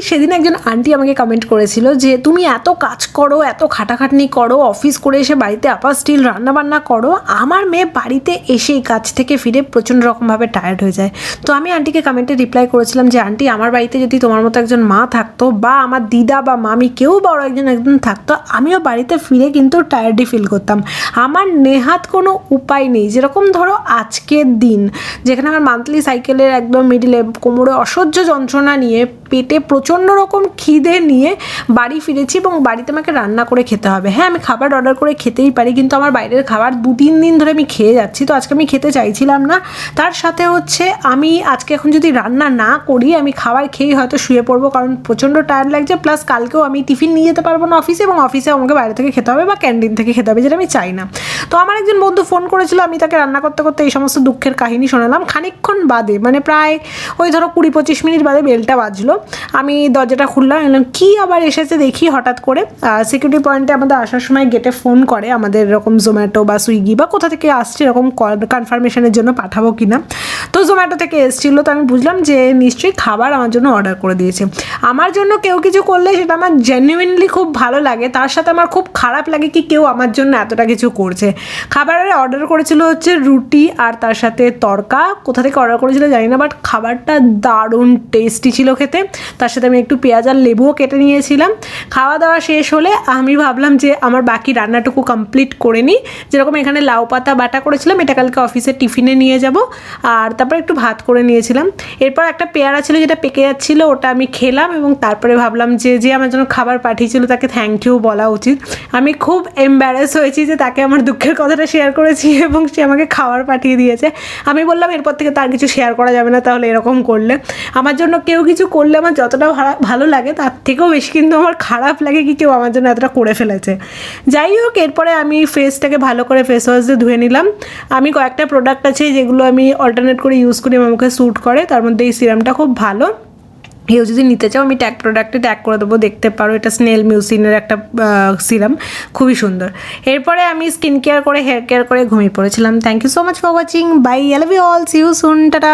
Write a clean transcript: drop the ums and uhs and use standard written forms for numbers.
সেদিন একজন আন্টি আমাকে কমেন্ট করেছিল যে তুমি এত কাজ করো, এত খাটাখাটনি করো, অফিস করে এসে বাড়িতে আবার স্টিল রান্নাবান্না করো। আমার মেয়ে বাড়িতে এসেই কাজ থেকে ফিরে প্রচণ্ড রকমভাবে টায়ার্ড হয়ে যায়। তো আমি আন্টিকে কমেন্টে রিপ্লাই করেছিলাম যে আন্টি, আমার বাড়িতে যদি তোমার মতো একজন মা থাকতো বা আমার দিদা বা মামি কেউ বড় একজন থাকতো, আমিও বাড়িতে ফিরে কিন্তু টায়ার্ডই ফিল করতাম। আমার নেহাত কোনো উপায় নেই। যেরকম ধরো আজকের দিন যেখানে আমার মান্থলি সাইকেলের একদম মিডিলে কোমরে অসহ্য যন্ত্রণা নিয়ে, পেটে প্রচণ্ড রকম খিদে নিয়ে বাড়ি ফিরেছি এবং বাড়িতে আমাকে রান্না করে খেতে হবে। হ্যাঁ, আমি খাবার অর্ডার করে খেতেই পারি, কিন্তু আমার বাইরের খাবার 2-3 দিন ধরে আমি খেয়ে যাচ্ছি, তো আজকে আমি খেতে চাইছিলাম না। তার সাথে হচ্ছে আমি আজকে এখন যদি রান্না না করি, আমি খাবার খেয়েই হয়তো শুয়ে পড়বো, কারণ প্রচণ্ড টায়ার্ড লাগছে। প্লাস কালকেও আমি টিফিন নিয়ে যেতে পারবো না অফিসে, এবং অফিসে আমাকে বাইরে থেকে খেতে হবে বা ক্যান্টিন থেকে খেতে হবে, যেটা আমি চাই না। তো আমার একজন বন্ধু ফোন করেছিল, আমি তাকে রান্না করতে করতে এই সমস্ত দুঃখের কাহিনী শোনালাম। খানিকক্ষণ বাদে, মানে প্রায় ওই ধরো 20-25 মিনিট বাদে বেলটা বাজলো। আমি দরজাটা খুললাম, এলাম কি আবার এসেছে দেখি হঠাৎ করে। সিকিউরিটি পয়েন্টে আমাদের আসার সময় গেটে ফোন করে, আমাদের এরকম জোম্যাটো বা সুইগি বা কোথা থেকে আসছে এরকম কনফার্মেশনের জন্য পাঠাবো কিনা। তো জোম্যাটো থেকে এসেছিলো, তো আমি বুঝলাম যে নিশ্চয়ই খাবার আমার জন্য অর্ডার করে দিয়েছে। আমার জন্য কেউ কিছু করলে সেটা আমার জেনুইনলি খুব ভালো লাগে, তার সাথে আমার খুব খারাপ লাগে কি কেউ আমার জন্য এতটা কিছু করছে। খাবারের অর্ডার করেছিল হচ্ছে রুটি আর তার সাথে তড়কা, কোথা থেকে অর্ডার করেছিল জানি না, বাট খাবারটা দারুণ টেস্টি ছিল খেতে। তার সাথে আমি একটু পেঁয়াজ আর লেবুও কেটে নিয়েছিলাম। খাওয়া দাওয়া শেষ হলে আমি ভাবলাম যে আমার বাকি রান্নাটুকু কমপ্লিট করে নিই। যেরকম এখানে লাউ পাতা বাটা করেছিলাম, এটা কালকে অফিসে টিফিনে নিয়ে যাব। আর তারপরে একটু ভাত করে নিয়েছিলাম। এরপর একটা পেয়ারা ছিল যেটা পেকে যাচ্ছিলো, ওটা আমি খেলাম এবং তারপরে ভাবলাম যে যে আমার জন্য খাবার পাঠিয়েছিল তাকে থ্যাংক ইউ বলা উচিত। আমি খুব এম্বারেস হয়েছি যে তাকে আমার দুঃখের কথাটা শেয়ার করেছি এবং সে আমাকে খাবার পাঠিয়ে দিয়েছে। আমি বললাম এরপর থেকে তার কিছু শেয়ার করা যাবে না, তাহলে এরকম করলে। আমার জন্য কেউ কিছু করলে আমার যতটা ভালো লাগে তার থেকেও বেশি কিন্তু আমার খারাপ লাগে কি কেউ আমার জন্য এতটা করে ফেলেছে। যাই হোক, এরপরে আমি ফেসটাকে ভালো করে ফেস ওয়াশ দিয়ে ধুয়ে নিলাম। আমি কয়েকটা প্রোডাক্ট আছে যেগুলো আমি অল্টারনেট করে ইউজ করি, আমার মুখে স্যুট করে। তার মধ্যে এই সিরামটা খুব ভালো, কেউ যদি নিতে চাও আমি প্রোডাক্টে ট্যাগ করে দেবো, দেখতে পারো। এটা স্নেল মিউসিনের একটা সিরাম, খুবই সুন্দর। এরপরে আমি স্কিন কেয়ার করে হেয়ার কেয়ার করে ঘুমিয়ে পড়েছিলাম। Thank you so much for watching, bye, I love you all, see you soon, tata.